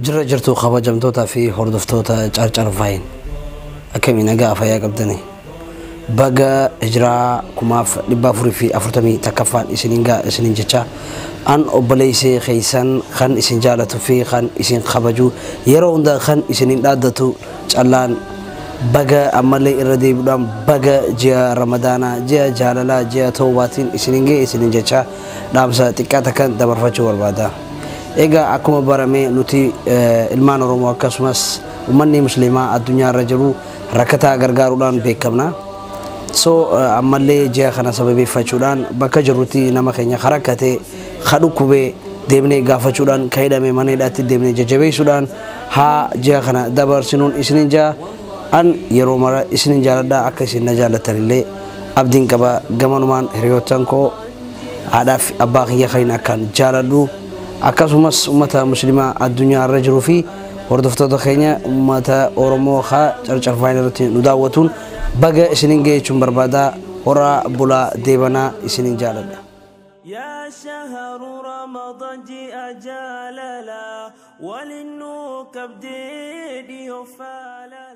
جرى جرتو خبجمتوتا في هردفتوتا جارجار فاين أكمل نجا فيا قبضني baga ijra kumaaf dibba furi fi afurtami takafan isininga isinin jecha an obaleyse khaysan khan isin jalatu fi khan isin khabaju yaro unda khan isinin dadatu callan baga amale iradi budam baga jia ramadana jia jalala jia tawbatin isininge isinin jecha Dhaamsa tikata kan dabarfachu warbada ega akuma barame nuti ilman oromo Akkasumas ummanni muslima adunya rajulu rakata gargarudan bekamna so amalle jia khana sababi fachudan baka jaruti nama kenya harakate khadu kube demne gafachudan kaida me mane dati demne jajabe sudan ha jia khana dabar sinun isninja an yero mara isninja da akasin najala tarille abdin kaba gamanuman heriyotanko adaf abaghiya khayna kan jaladu Akkasumas ummata muslima adunya rajulu fi wardafta kenya ummata oromo kha charchar fainarati nudawatun baga isininge chumbarbada ora bula debana isinin jalada ya shahru ramadan ji ajalala walinnu kabdi yufala